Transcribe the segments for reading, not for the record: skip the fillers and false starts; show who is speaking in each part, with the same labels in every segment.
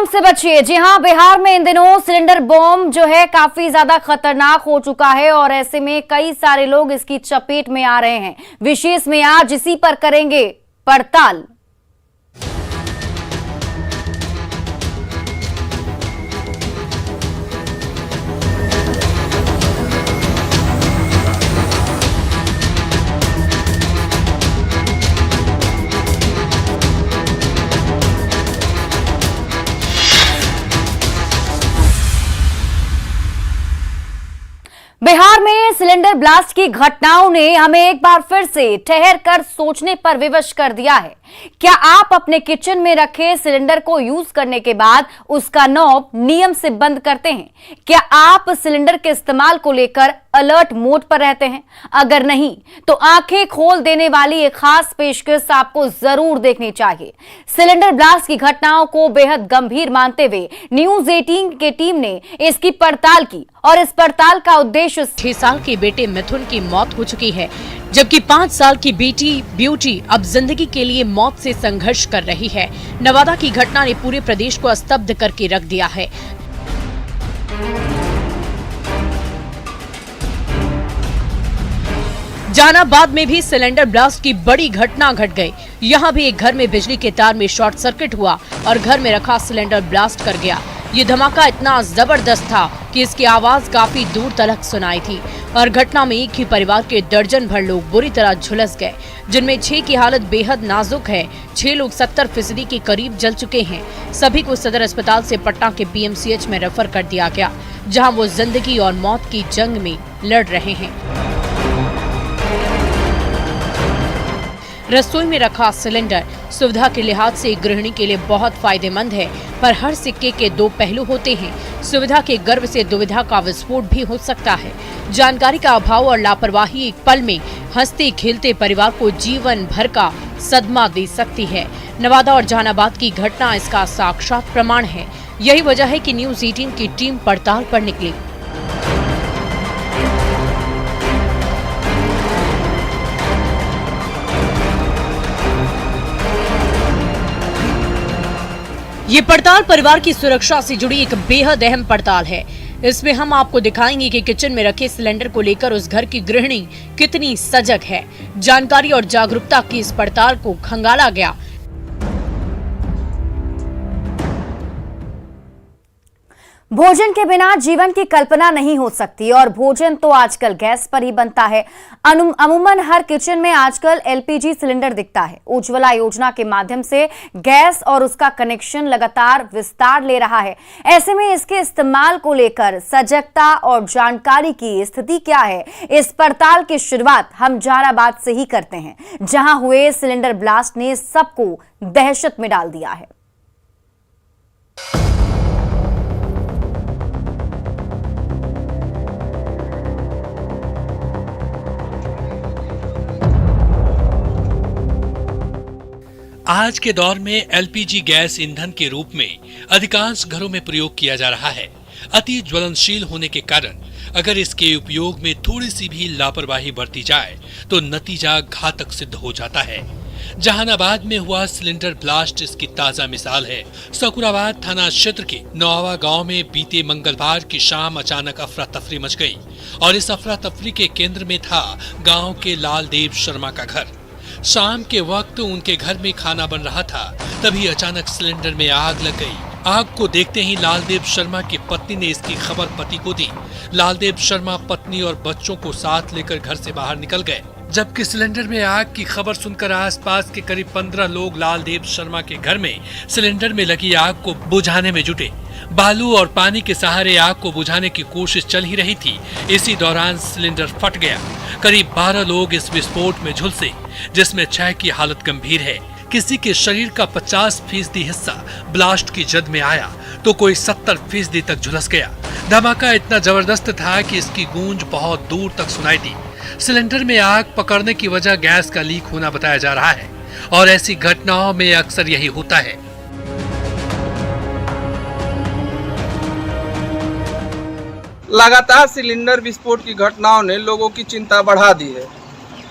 Speaker 1: से बचिए। जी हां, बिहार में इन दिनों सिलेंडर बॉम्ब जो है काफी ज्यादा खतरनाक हो चुका है और ऐसे में कई सारे लोग इसकी चपेट में आ रहे हैं। विशेष में आज इसी पर करेंगे पड़ताल। बिहार में सिलेंडर ब्लास्ट की घटनाओं ने हमें एक बार फिर से ठहर कर सोचने पर विवश कर दिया है। क्या आप अपने किचन में रखे सिलेंडर को यूज करने के बाद उसका नॉब नियम से बंद करते हैं? क्या आप सिलेंडर के इस्तेमाल को लेकर अलर्ट मोड पर रहते हैं? अगर नहीं तो आंखें खोल देने वाली एक खास पेशकश आपको जरूर देखनी चाहिए। सिलेंडर ब्लास्ट की घटनाओं को बेहद गंभीर मानते हुए न्यूज 18 की टीम ने इसकी पड़ताल की और इस पड़ताल का उद्देश्य
Speaker 2: 6 साल के बेटे मिथुन की मौत हो चुकी है, जबकि 5 साल की बेटी ब्यूटी अब जिंदगी के लिए मौत से संघर्ष कर रही है। नवादा की घटना ने पूरे प्रदेश को स्तब्ध करके रख दिया है। जहानाबाद में भी सिलेंडर ब्लास्ट की बड़ी घटना घट गई। यहाँ भी एक घर में बिजली के तार में शॉर्ट सर्किट हुआ और घर में रखा सिलेंडर ब्लास्ट कर गया। ये धमाका इतना जबरदस्त था कि इसकी आवाज काफी दूर तक सुनाई थी और घटना में एक ही परिवार के दर्जन भर लोग बुरी तरह झुलस गए, जिनमें 6 की हालत बेहद नाजुक है। 6 लोग 70% के करीब जल चुके हैं। सभी को सदर अस्पताल से पटना के PMCH में रेफर कर दिया गया, जहां वो जिंदगी और मौत की जंग में लड़ रहे हैं। रसोई में रखा सिलेंडर सुविधा के लिहाज से गृहिणी के लिए बहुत फायदेमंद है, पर हर सिक्के के 2 पहलू होते हैं। सुविधा के गर्भ से दुविधा का विस्फोट भी हो सकता है। जानकारी का अभाव और लापरवाही एक पल में हंसते खेलते परिवार को जीवन भर का सदमा दे सकती है। नवादा और जहानाबाद की घटना इसका साक्षात प्रमाण है। यही वजह है कि न्यूज 18 की टीम पड़ताल पर निकली। ये पड़ताल परिवार की सुरक्षा से जुड़ी एक बेहद अहम पड़ताल है। इसमें हम आपको दिखाएंगे कि किचन में रखे सिलेंडर को लेकर उस घर की गृहिणी कितनी सजग है। जानकारी और जागरूकता की इस पड़ताल को खंगाला गया।
Speaker 1: भोजन के बिना जीवन की कल्पना नहीं हो सकती और भोजन तो आजकल गैस पर ही बनता है। अमूमन हर किचन में आजकल LPG सिलेंडर दिखता है। उज्ज्वला योजना के माध्यम से गैस और उसका कनेक्शन लगातार विस्तार ले रहा है। ऐसे में इसके इस्तेमाल को लेकर सजगता और जानकारी की स्थिति क्या है, इस पड़ताल की शुरुआत हम जहानाबाद से ही करते हैं, जहां हुए सिलेंडर ब्लास्ट ने सबको दहशत में डाल दिया है।
Speaker 3: आज के दौर में LPG गैस ईंधन के रूप में अधिकांश घरों में प्रयोग किया जा रहा है। अति ज्वलनशील होने के कारण अगर इसके उपयोग में थोड़ी सी भी लापरवाही बरती जाए तो नतीजा घातक सिद्ध हो जाता है। जहानाबाद में हुआ सिलेंडर ब्लास्ट इसकी ताजा मिसाल है। सकुराबाद थाना क्षेत्र के नौवा गांव में बीते मंगलवार की शाम अचानक अफरा तफरी मच गई और इस अफरा तफरी के केंद्र में था गांव के लालदेव शर्मा का घर। शाम के वक्त उनके घर में खाना बन रहा था, तभी अचानक सिलेंडर में आग लग गई। आग को देखते ही लालदेव शर्मा की पत्नी ने इसकी खबर पति को दी। लालदेव शर्मा पत्नी और बच्चों को साथ लेकर घर से बाहर निकल गए, जबकि सिलेंडर में आग की खबर सुनकर आसपास के करीब 15 लोग लालदेव शर्मा के घर में सिलेंडर में लगी आग को बुझाने में जुटे। बालू और पानी के सहारे आग को बुझाने की कोशिश चल ही रही थी। इसी दौरान सिलेंडर फट गया। करीब 12 लोग इस विस्फोट में झुलसे, जिसमें 6 की हालत गंभीर है। किसी के शरीर का 50% हिस्सा ब्लास्ट की जद में आया तो कोई 70% तक झुलस गया। धमाका इतना जबरदस्त था कि इसकी गूंज बहुत दूर तक सुनाई दी। सिलेंडर में आग पकड़ने की वजह गैस का लीक होना बताया जा रहा है और ऐसी घटनाओं में अक्सर यही होता है।
Speaker 4: लगातार सिलेंडर विस्फोट की घटनाओं ने लोगों की चिंता बढ़ा दी है।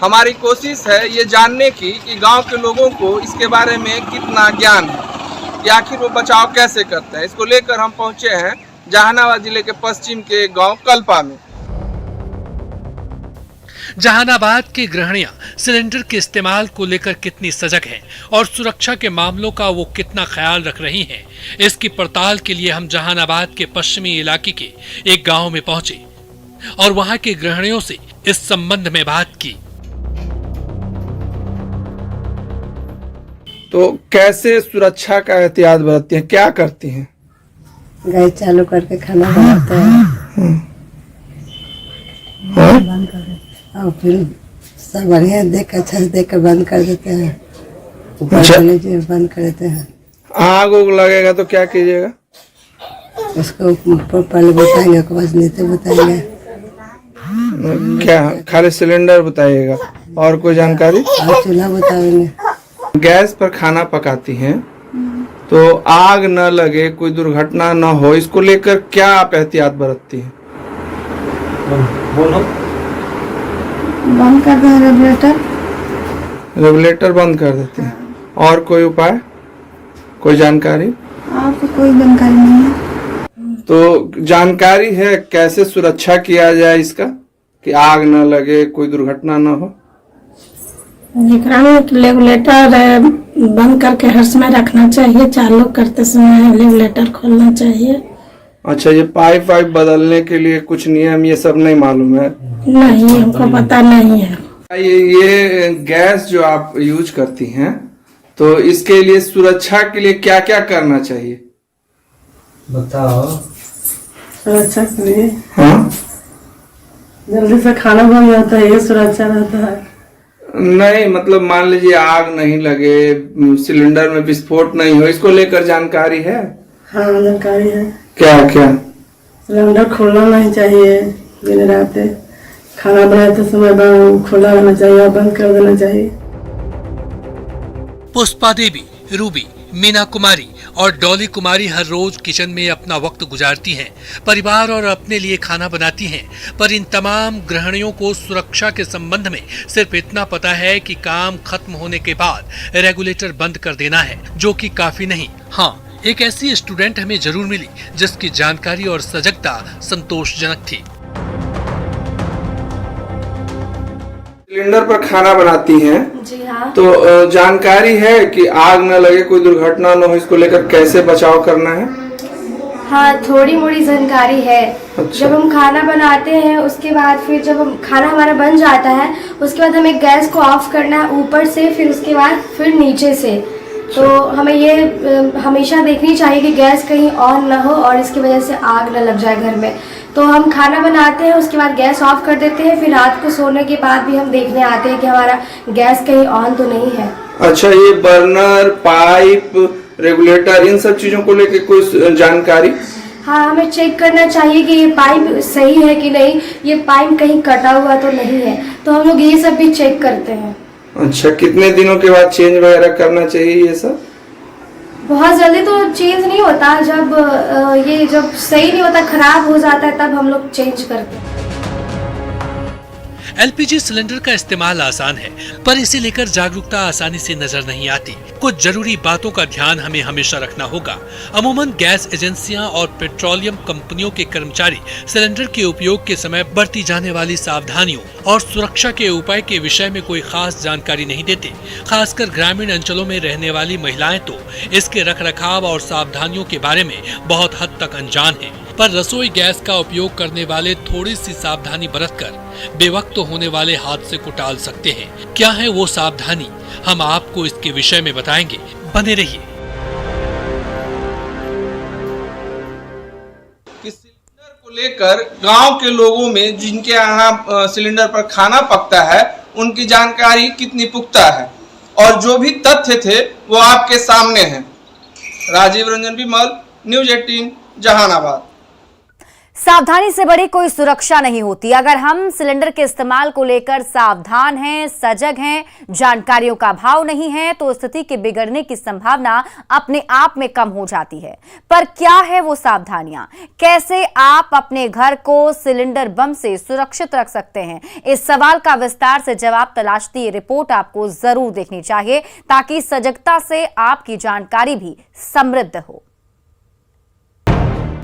Speaker 4: हमारी कोशिश है ये जानने की कि गांव के लोगों को इसके बारे में कितना ज्ञान है। कि आखिर वो बचाव कैसे करते हैं। इसको लेकर हम पहुंचे हैं जहानाबाद जिले के पश्चिम के गांव कल्पा में।
Speaker 3: जहानाबाद की गृहिणियां सिलेंडर के इस्तेमाल को लेकर कितनी सजग हैं और सुरक्षा के मामलों का वो कितना ख्याल रख रही हैं, इसकी पड़ताल के लिए हम जहानाबाद के पश्चिमी इलाके के एक गांव में पहुंचे और वहां की गृहिणियों से इस संबंध में बात की।
Speaker 4: तो कैसे सुरक्षा का एहतियात बरतती हैं, क्या करती हैं?
Speaker 5: गैस चालू करके खाना बनाते हैं और फिर सब बढ़िया देख अच्छा से देख कर बंद कर देते हैं। ऊपर से नीचे बंद कर देते हैं।
Speaker 4: आग उग लगेगा तो क्या कीजिएगा?
Speaker 5: उसको पहले बताएंगे, उसके बाद नीचे बताएंगे।
Speaker 4: क्या खाली सिलेंडर बताइएगा और कोई जानकारी?
Speaker 5: और चूल्हा बताएंगे।
Speaker 4: गैस पर खाना पकाती हैं तो आग न लगे, कोई दुर्घटना न हो, इसको लेकर क्या आप एहतियात बरतती हैं?
Speaker 5: बंद कर दें रेगुलेटर।
Speaker 4: रेगुलेटर बंद कर देते हैं। और कोई उपाय, कोई जानकारी?
Speaker 5: आपको कोई जानकारी नहीं है?
Speaker 4: तो जानकारी है कैसे सुरक्षा किया जाए इसका, कि आग न लगे, कोई दुर्घटना न हो?
Speaker 6: रेगुलेटर बंद करके हर समय रखना चाहिए। चालू करते समय रेगुलेटर खोलना चाहिए।
Speaker 4: अच्छा, ये पाइप वाइप बदलने के लिए कुछ नियम ये सब नहीं मालूम है?
Speaker 6: नहीं, हमको पता नहीं है।
Speaker 4: ये गैस जो आप यूज करती हैं तो इसके लिए सुरक्षा के लिए क्या क्या करना चाहिए
Speaker 5: बताओ।
Speaker 6: सुरक्षा के लिए
Speaker 4: हाँ,
Speaker 6: जल्दी से खाना बन जाता है, ये सुरक्षा रहता है।
Speaker 4: नहीं मतलब मान लीजिए आग नहीं लगे, सिलेंडर में विस्फोट नहीं हो, इसको लेकर जानकारी है?
Speaker 6: हाँ, जानकारी है।
Speaker 4: क्या क्या?
Speaker 6: सिलेंडर खोलना नहीं चाहिए, दिन रात खाना बनाते समय खुला रहना चाहिए और बंद कर देना चाहिए।
Speaker 3: पुष्पा देवी, रूबी, मीना कुमारी और डॉली कुमारी हर रोज किचन में अपना वक्त गुजारती हैं, परिवार और अपने लिए खाना बनाती हैं, पर इन तमाम गृहिणियों को सुरक्षा के संबंध में सिर्फ इतना पता है कि काम खत्म होने के बाद रेगुलेटर बंद कर देना है, जो कि काफी नहीं। हाँ, एक ऐसी स्टूडेंट हमें जरूर मिली जिसकी जानकारी और सजगता संतोषजनक थी।
Speaker 4: सिलेंडर पर खाना बनाती हैं
Speaker 7: जी हाँ।
Speaker 4: तो जानकारी है कि आग न लगे, कोई दुर्घटना न हो, इसको लेकर कैसे बचाव करना है?
Speaker 7: हाँ, थोड़ी मोड़ी जानकारी है।
Speaker 4: अच्छा।
Speaker 7: जब हम खाना बनाते हैं उसके बाद फिर जब हम खाना हमारा बन जाता है उसके बाद हमें गैस को ऑफ करना है ऊपर से, फिर उसके बाद फिर नीचे से। तो हमें ये हमेशा देखनी चाहिए कि गैस कहीं ऑन ना हो और इसकी वजह से आग न लग जाए घर में। तो हम खाना बनाते हैं उसके बाद गैस ऑफ कर देते हैं, फिर रात को सोने के बाद भी हम देखने आते हैं कि हमारा गैस कहीं ऑन तो नहीं है।
Speaker 4: अच्छा, ये बर्नर, पाइप, रेगुलेटर, इन सब चीजों को लेकर कोई जानकारी?
Speaker 7: हाँ, हमें चेक करना चाहिए कि ये पाइप सही है कि नहीं, ये पाइप कहीं कटा हुआ तो नहीं है, तो हम लोग ये सब भी चेक करते हैं।
Speaker 4: अच्छा, कितने दिनों के बाद चेंज वगैरह करना चाहिए ये सब?
Speaker 7: बहुत जल्दी तो चेंज नहीं होता, जब सही नहीं होता, खराब हो जाता है, तब हम लोग चेंज करते हैं।
Speaker 3: एलपीजी सिलेंडर का इस्तेमाल आसान है, पर इसे लेकर जागरूकता आसानी से नजर नहीं आती। कुछ जरूरी बातों का ध्यान हमें हमेशा रखना होगा। अमूमन गैस एजेंसियां और पेट्रोलियम कंपनियों के कर्मचारी सिलेंडर के उपयोग के समय बरती जाने वाली सावधानियों और सुरक्षा के उपाय के विषय में कोई खास जानकारी नहीं देते। खासकर ग्रामीण अंचलों में रहने वाली महिलाएं तो इसके रखरखाव और सावधानियों के बारे में बहुत हद तक अनजान हैं। पर रसोई गैस का उपयोग करने वाले थोड़ी सी सावधानी बरतकर बेवक्त होने वाले हादसे को टाल सकते हैं। क्या है वो सावधानी, हम आपको इसके विषय में बताएंगे, बने रहिए।
Speaker 4: सिलेंडर को लेकर गांव के लोगों में जिनके यहाँ सिलेंडर पर खाना पकता है उनकी जानकारी कितनी पुख्ता है और जो भी तथ्य थे वो आपके सामने हैं। राजीव रंजन विमल, न्यूज़ 18 जहानाबाद।
Speaker 1: सावधानी से बड़ी कोई सुरक्षा नहीं होती। अगर हम सिलेंडर के इस्तेमाल को लेकर सावधान हैं, सजग हैं, जानकारियों का अभाव नहीं है, तो स्थिति के बिगड़ने की संभावना अपने आप में कम हो जाती है। पर क्या है वो सावधानियां? कैसे आप अपने घर को सिलेंडर बम से सुरक्षित रख सकते हैं? इस सवाल का विस्तार से जवाब तलाशती ये रिपोर्ट आपको जरूर देखनी चाहिए, ताकि सजगता से आपकी जानकारी भी समृद्ध हो।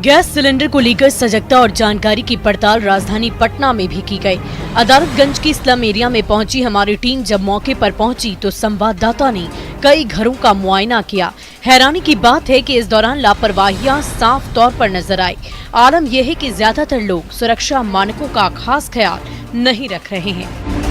Speaker 2: गैस सिलेंडर को लेकर सजगता और जानकारी की पड़ताल राजधानी पटना में भी की गई। अदालतगंज की स्लम एरिया में पहुंची हमारी टीम जब मौके पर पहुंची तो संवाददाता ने कई घरों का मुआयना किया। हैरानी की बात है कि इस दौरान लापरवाहियां साफ तौर पर नजर आई। आलम यह है कि ज्यादातर लोग सुरक्षा मानकों का खास ख्याल नहीं रख रहे हैं।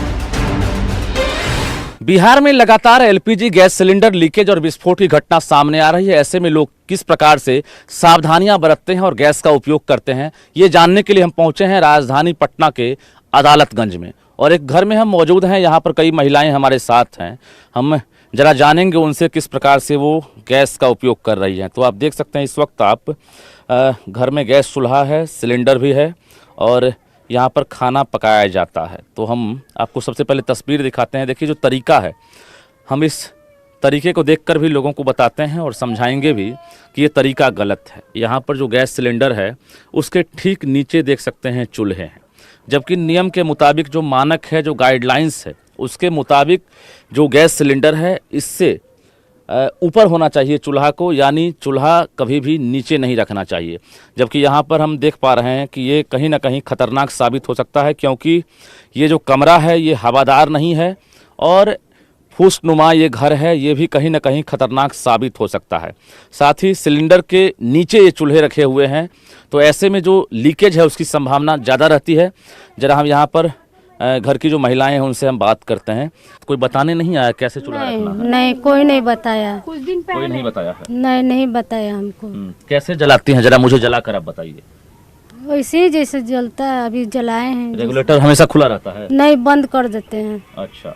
Speaker 8: बिहार में लगातार एलपीजी गैस सिलेंडर लीकेज और विस्फोट की घटना सामने आ रही है। ऐसे में लोग किस प्रकार से सावधानियां बरतते हैं और गैस का उपयोग करते हैं, ये जानने के लिए हम पहुंचे हैं राजधानी पटना के अदालतगंज में। और एक घर में हम मौजूद हैं, यहाँ पर कई महिलाएं हमारे साथ हैं। हम जरा जानेंगे उनसे किस प्रकार से वो गैस का उपयोग कर रही हैं। तो आप देख सकते हैं इस वक्त आप घर में गैस चूल्हा है, सिलेंडर भी है और यहाँ पर खाना पकाया जाता है। तो हम आपको सबसे पहले तस्वीर दिखाते हैं। देखिए जो तरीका है, हम इस तरीके को देखकर भी लोगों को बताते हैं और समझाएंगे भी कि ये तरीका गलत है। यहाँ पर जो गैस सिलेंडर है उसके ठीक नीचे देख सकते हैं चूल्हे हैं, जबकि नियम के मुताबिक जो मानक है, जो गाइडलाइंस है, उसके मुताबिक जो गैस सिलेंडर है इससे ऊपर होना चाहिए चूल्हा को, यानी चूल्हा कभी भी नीचे नहीं रखना चाहिए। जबकि यहाँ पर हम देख पा रहे हैं कि ये कहीं ना कहीं खतरनाक साबित हो सकता है, क्योंकि ये जो कमरा है ये हवादार नहीं है और फूसनुमा ये घर है, ये भी कहीं ना कहीं खतरनाक साबित हो सकता है। साथ ही सिलेंडर के नीचे ये चूल्हे रखे हुए हैं, तो ऐसे में जो लीकेज है उसकी संभावना ज़्यादा रहती है। जरा हम यहाँ पर घर की जो महिलाएं हैं उनसे हम बात करते हैं। कोई बताने नहीं आया कैसे चूल्हा रखना है?
Speaker 9: नहीं, कोई नहीं बताया।
Speaker 8: कुछ दिन पहले कोई नहीं बताया है?
Speaker 9: नहीं बताया हमको।
Speaker 8: कैसे जलाती हैं, जरा मुझे जलाकर आप बताइए।
Speaker 9: वैसे ही जैसे जलता है, अभी जलाए हैं।
Speaker 8: रेगुलेटर हमेशा खुला रहता है?
Speaker 9: नहीं, बंद कर देते हैं।
Speaker 8: अच्छा,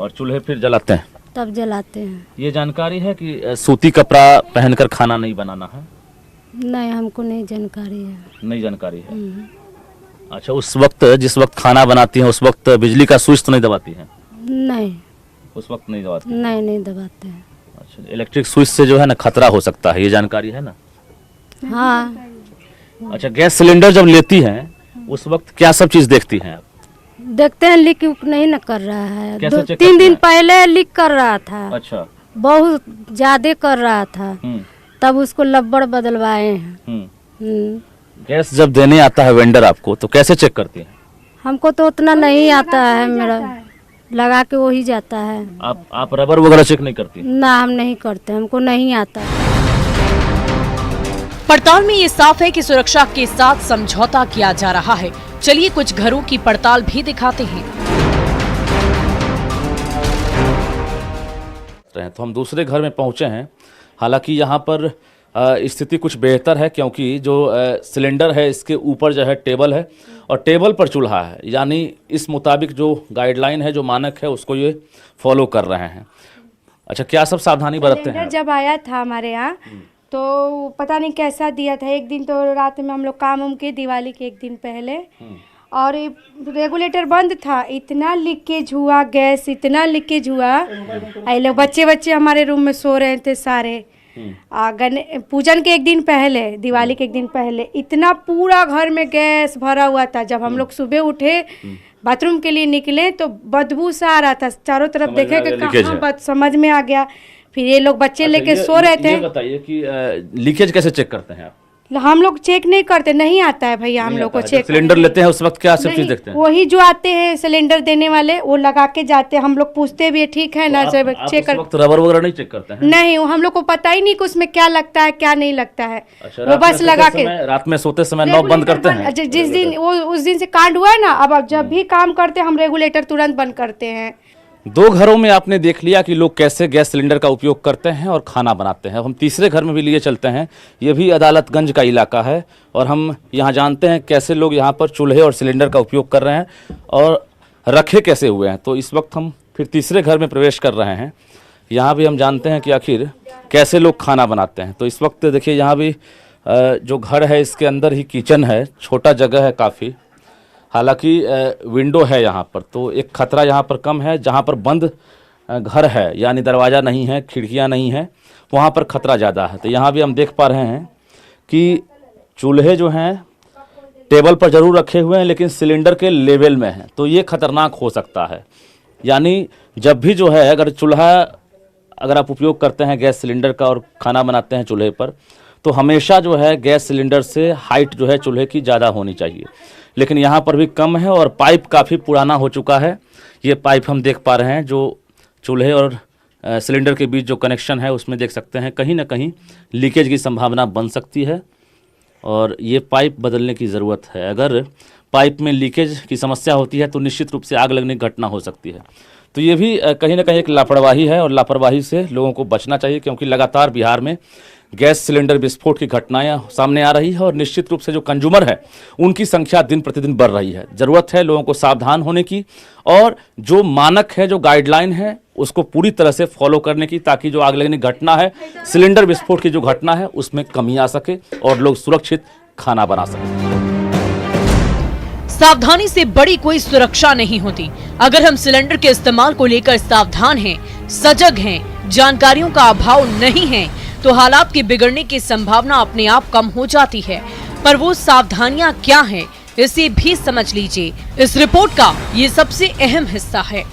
Speaker 8: और चूल्हे फिर जलाते हैं?
Speaker 9: तब जलाते हैं।
Speaker 8: ये जानकारी है कि सूती कपड़ा पहनकर खाना नहीं बनाना है?
Speaker 9: नहीं, हमको नहीं जानकारी है।
Speaker 8: नहीं जानकारी है। अच्छा, उस वक्त जिस वक्त खाना बनाती हैं उस वक्त बिजली का स्विच तो नहीं दबाती हैं?
Speaker 9: नहीं,
Speaker 8: उस वक्त नहीं दबाती?
Speaker 9: नहीं दबाते हैं।
Speaker 8: अच्छा, इलेक्ट्रिक स्विच से जो है ना खतरा हो सकता है, ये जानकारी है ना?
Speaker 9: हाँ।
Speaker 8: अच्छा, गैस सिलेंडर जब लेती हैं उस वक्त क्या सब चीज देखती हैं आप?
Speaker 9: देखते हैं लीक नहीं न कर रहा है।
Speaker 8: कैसे चेक
Speaker 9: 3 दिन
Speaker 8: करते हैं?
Speaker 9: पहले लीक कर रहा था।
Speaker 8: अच्छा,
Speaker 9: बहुत ज्यादा कर रहा था, तब उसको लब्बड़ बदलवाए हैं।
Speaker 8: गैस जब देने आता है वेंडर आपको तो कैसे चेक करती हैं?
Speaker 9: हमको तो उतना नहीं आता है, मेरा लगा के वही जाता है।
Speaker 8: आप रबर वगैरह चेक नहीं करती?
Speaker 9: ना, हम नहीं करते, हमको नहीं आता।
Speaker 2: पड़ताल में ये साफ है कि सुरक्षा के साथ समझौता किया जा रहा है। चलिए कुछ घरों की पड़ताल भी दिखाते हैं।
Speaker 8: तो हम दूसरे घर में पहुंचे हैं। हालांकि यहाँ पर स्थिति कुछ बेहतर है, क्योंकि जो सिलेंडर है इसके ऊपर जो है टेबल है और टेबल पर चूल्हा है, यानी इस मुताबिक जो गाइडलाइन है, जो मानक है, उसको ये फॉलो कर रहे हैं। अच्छा, क्या सब सावधानी बरतते हैं?
Speaker 10: जब आया था हमारे यहाँ तो पता नहीं कैसा दिया था। एक दिन तो रात में हम लोग काम उम के, दिवाली के एक दिन पहले, और रेगुलेटर बंद था। इतना लीकेज हुआ गैस, इतना लीकेज हुआ। आई लोग बच्चे हमारे रूम में सो रहे थे सारे। पूजन के एक दिन पहले, दिवाली के एक दिन पहले, इतना पूरा घर में गैस भरा हुआ था। जब हम लोग सुबह उठे बाथरूम के लिए निकले तो बदबू सा आ रहा था, चारों तरफ देखे कि कहाँ, समझ में आ गया। फिर ये लोग बच्चे लेके सो रहे थे।
Speaker 8: ये बताइए कि लीकेज कैसे चेक करते हैं आप?
Speaker 10: हम लोग चेक नहीं करते, नहीं आता है भैया हम लोग को चेक।
Speaker 8: सिलेंडर लेते हैं उस वक्त क्या सब चीज देखते हैं?
Speaker 10: वही जो आते हैं सिलेंडर देने वाले, वो लगा के जाते हैं। हम लोग पूछते भी ठीक है ना, चेक कर।
Speaker 8: रबर वगैरह नहीं चेक करते हैं?
Speaker 10: नहीं, हम लोग को पता ही नहीं कि उसमें क्या लगता है क्या नहीं लगता है। वो बस लगा के
Speaker 8: रात में सोते समय नॉब बंद करते हैं।
Speaker 10: जिस दिन वो उस दिन से कांड हुआ है ना, अब जब भी काम करते हैं हम रेगुलेटर तुरंत बंद करते हैं।
Speaker 8: 2 घरों में आपने देख लिया कि लोग कैसे गैस सिलेंडर का उपयोग करते हैं और खाना बनाते हैं। अब हम तीसरे घर में भी लिए चलते हैं। ये भी अदालतगंज का इलाका है और हम यहाँ जानते हैं कैसे लोग यहाँ पर चूल्हे और सिलेंडर का उपयोग कर रहे हैं और रखे कैसे हुए हैं। तो इस वक्त हम फिर तीसरे घर में प्रवेश कर रहे हैं। यहाँ भी हम जानते हैं कि आखिर कैसे लोग खाना बनाते हैं। तो इस वक्त देखिए यहाँ भी जो घर है इसके अंदर ही किचन है, छोटा जगह है काफ़ी, हालांकि विंडो है यहाँ पर, तो एक खतरा यहाँ पर कम है। जहाँ पर बंद घर है यानी दरवाज़ा नहीं है, खिड़कियाँ नहीं है, वहाँ पर खतरा ज़्यादा है। तो यहाँ भी हम देख पा रहे हैं कि चूल्हे जो हैं टेबल पर ज़रूर रखे हुए हैं लेकिन सिलेंडर के लेवल में हैं, तो ये खतरनाक हो सकता है। यानी जब भी जो है अगर चूल्हा अगर आप उपयोग करते हैं गैस सिलेंडर का और खाना बनाते हैं चूल्हे पर, तो हमेशा जो है गैस सिलेंडर से हाइट जो है चूल्हे की ज़्यादा होनी चाहिए, लेकिन यहाँ पर भी कम है और पाइप काफ़ी पुराना हो चुका है। ये पाइप हम देख पा रहे हैं जो चूल्हे और सिलेंडर के बीच जो कनेक्शन है उसमें देख सकते हैं कहीं ना कहीं लीकेज की संभावना बन सकती है और ये पाइप बदलने की ज़रूरत है। अगर पाइप में लीकेज की समस्या होती है तो निश्चित रूप से आग लगने की घटना हो सकती है। तो ये भी कहीं ना कहीं एक लापरवाही है और लापरवाही से लोगों को बचना चाहिए, क्योंकि लगातार बिहार में गैस सिलेंडर विस्फोट की घटनाएं सामने आ रही है और निश्चित रूप से जो कंज्यूमर है उनकी संख्या दिन प्रतिदिन बढ़ रही है। ज़रूरत है लोगों को सावधान होने की और जो मानक है, जो गाइडलाइन है, उसको पूरी तरह से फॉलो करने की, ताकि जो आग लगने की घटना है, सिलेंडर विस्फोट की जो घटना है, उसमें कमी आ सके और लोग सुरक्षित खाना बना सकें।
Speaker 2: सावधानी से बड़ी कोई सुरक्षा नहीं होती। अगर हम सिलेंडर के इस्तेमाल को लेकर सावधान हैं, सजग हैं, जानकारियों का अभाव नहीं है, तो हालात के बिगड़ने की संभावना अपने आप कम हो जाती है। पर वो सावधानियां क्या हैं, इसे भी समझ लीजिए। इस रिपोर्ट का ये सबसे अहम हिस्सा है।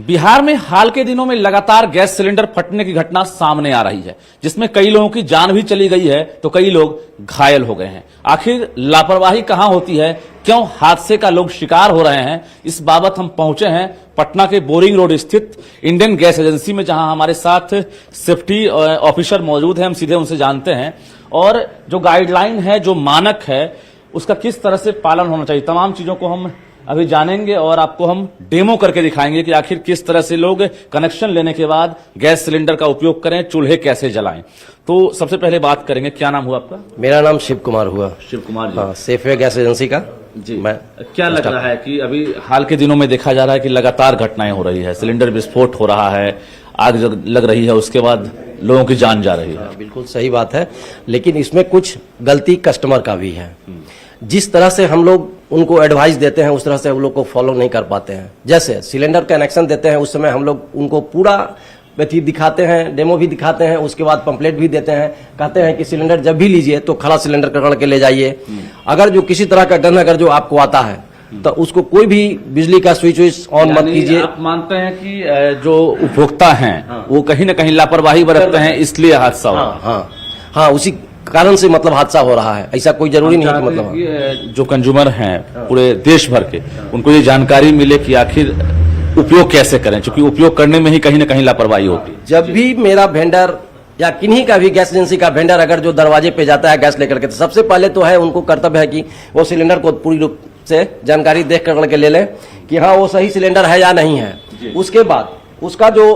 Speaker 8: बिहार में हाल के दिनों में लगातार गैस सिलेंडर फटने की घटना सामने आ रही है, जिसमें कई लोगों की जान भी चली गई है तो कई लोग घायल हो गए हैं। आखिर लापरवाही कहां होती है, क्यों हादसे का लोग शिकार हो रहे हैं, इस बाबत हम पहुंचे हैं पटना के बोरिंग रोड स्थित इंडियन गैस एजेंसी में, जहां हमारे साथ सेफ्टी ऑफिसर मौजूद हैं। हम सीधे उनसे जानते हैं और जो गाइडलाइन है, जो मानक है, उसका किस तरह से पालन होना चाहिए, तमाम चीजों को हम अभी जानेंगे और आपको हम डेमो करके दिखाएंगे कि आखिर किस तरह से लोग कनेक्शन लेने के बाद गैस सिलेंडर का उपयोग करें, चूल्हे कैसे जलाएं। तो सबसे पहले बात करेंगे, क्या नाम हुआ आपका?
Speaker 11: मेरा नाम शिव कुमार हुआ।
Speaker 8: शिव कुमार जी,
Speaker 11: हाँ, सेफवे गैस एजेंसी का
Speaker 8: जी।
Speaker 11: मैं
Speaker 8: क्या लग रहा है कि अभी हाल के दिनों में देखा जा रहा है कि लगातार घटनाएं हो रही है, सिलेंडर विस्फोट हो रहा है, आग लग रही है, उसके बाद लोगों की जान जा रही है।
Speaker 11: बिल्कुल सही बात है, लेकिन इसमें कुछ गलती कस्टमर का भी है। जिस तरह से हम लोग उनको एडवाइस देते हैं उस तरह से हम लोग को फॉलो नहीं कर पाते हैं। जैसे सिलेंडर कनेक्शन देते हैं उस समय हम लोग उनको पूरा व्यथी दिखाते हैं, डेमो भी दिखाते हैं, उसके बाद पंपलेट भी देते हैं, कहते हैं कि सिलेंडर जब भी लीजिए तो खड़ा सिलेंडर पकड़ के ले जाइए। अगर जो किसी तरह का गंध अगर जो आपको आता है तो उसको कोई भी बिजली का स्विच ऑन मत कीजिए।
Speaker 8: आप मानते हैं कि जो उपभोक्ता हैं वो कहीं ना कहीं लापरवाही बरतते हैं, इसलिए हादसा हुआ?
Speaker 11: हाँ, उसी कारण से मतलब हादसा हो रहा है। ऐसा कोई जरूरी नहीं कि मतलब
Speaker 8: जो कंज्यूमर हैं पूरे देश भर के, उनको ये जानकारी मिले कि आखिर उपयोग कैसे करें, क्योंकि उपयोग करने में ही कहीं ना कहीं लापरवाही होती है।
Speaker 11: जब भी मेरा वेंडर या किन्हीं का भी गैस एजेंसी का वेंडर अगर जो दरवाजे पे जाता है गैस लेकर के, तो सबसे पहले तो है उनको कर्तव्य है कि वो सिलेंडर को पूरी रूप से जानकारी देख करके ले लें कि हाँ वो सही सिलेंडर है या नहीं है। उसके बाद उसका जो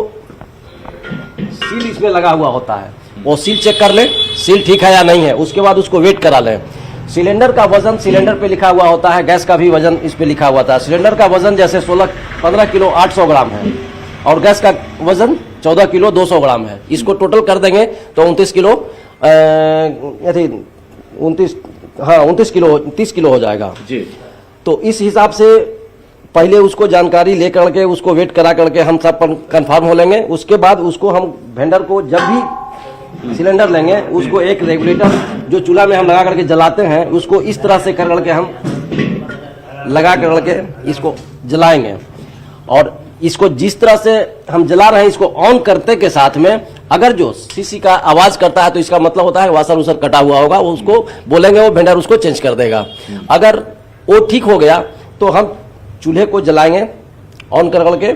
Speaker 11: सील इसमें लगा हुआ होता है वो सील चेक कर लें, सील ठीक है या नहीं है। उसके बाद उसको वेट करा लें। सिलेंडर का वजन सिलेंडर पे लिखा हुआ होता है, गैस का भी वजन इस पे लिखा हुआ था। सिलेंडर का वजन जैसे 15 किलो 800 ग्राम है और गैस का वजन 14 किलो 200 ग्राम है। इसको टोटल कर देंगे तो 29 किलो 30 किलो हो जाएगा जी। तो इस हिसाब से पहले उसको जानकारी ले करके उसको वेट करा करके हम सब कंफर्म हो लेंगे। उसके बाद उसको हम वेंडर को जब भी सिलेंडर लेंगे उसको एक रेगुलेटर जो चूल्हा में हम लगा करके जलाते हैं उसको इस तरह से कर करके हम लगा करके इसको जलाएंगे। और इसको जिस तरह से हम जला रहे हैं इसको ऑन करते के साथ में अगर जो सीसी का आवाज करता है तो इसका मतलब होता है वाशर उसर कटा हुआ होगा, उसको बोलेंगे वो वेंडर उसको चेंज कर देगा। अगर वो ठीक हो गया तो हम चूल्हे को जलाएंगे ऑन कर करके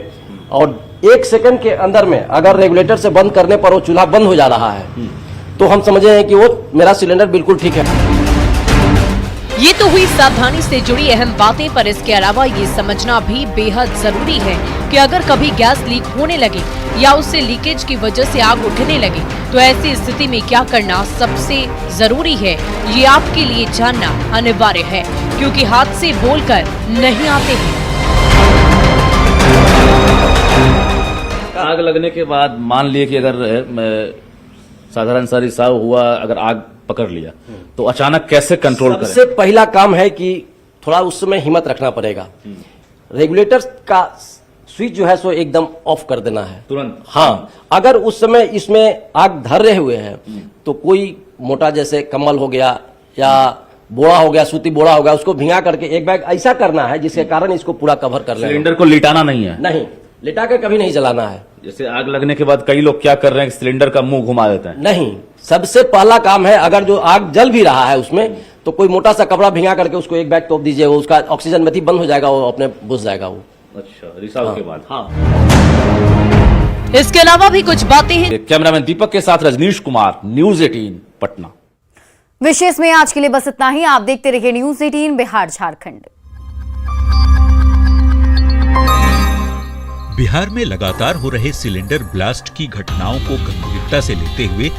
Speaker 11: और 1 सेकंड के अंदर में अगर रेगुलेटर से बंद करने पर वो चूल्हा बंद हो जा रहा है तो हम समझे हैं कि वो मेरा सिलेंडर बिल्कुल ठीक है।
Speaker 2: ये तो हुई सावधानी से जुड़ी अहम बातें, पर इसके अलावा ये समझना भी बेहद जरूरी है कि अगर कभी गैस लीक होने लगे या उससे लीकेज की वजह से आग उठने लगे तो ऐसी स्थिति में क्या करना सबसे जरूरी है, ये आपके लिए जानना अनिवार्य है, क्योंकि हादसे बोलकर नहीं आते हैं।
Speaker 8: आग लगने के बाद मान लिए कि अगर साधारण सा रिसाव हुआ, अगर आग पकड़ लिया तो अचानक कैसे कंट्रोल करें?
Speaker 11: सबसे पहला काम है कि थोड़ा उस समय हिम्मत रखना पड़ेगा। रेगुलेटर का स्विच जो है सो एकदम ऑफ कर देना है
Speaker 8: तुरंत।
Speaker 11: हाँ, अगर उस समय इसमें आग धर रहे हुए हैं तो कोई मोटा जैसे कम्बल हो गया या बोरा हो गया, सूती बोरा हो गया, उसको भिंगा करके एक बैग ऐसा करना है जिसके कारण इसको पूरा कवर कर लेना।
Speaker 8: सिलेंडर को लिटाना नहीं है?
Speaker 11: नहीं, लिटा के कभी नहीं जलाना है।
Speaker 8: जैसे आग लगने के बाद कई लोग क्या कर रहे हैं, सिलेंडर का मुंह घुमा देते हैं।
Speaker 11: नहीं, सबसे पहला काम है, अगर जो आग जल भी रहा है उसमें तो कोई मोटा सा कपड़ा भिंगा करके उसको एक बैग तोप दीजिए, वो उसका ऑक्सीजन में बंद हो जाएगा, वो अपने बुझ जाएगा वो।
Speaker 8: अच्छा, रिसाव के बाद।
Speaker 11: हाँ।
Speaker 2: इसके अलावा भी कुछ बातें हैं।
Speaker 8: कैमरामैन दीपक के साथ रजनीश कुमार, न्यूज 18 पटना।
Speaker 1: विशेष में आज के लिए बस इतना ही। आप देखते रहिए न्यूज 18 बिहार झारखंड।
Speaker 12: बिहार में लगातार हो रहे सिलेंडर ब्लास्ट की घटनाओं को गंभीरता से लेते हुए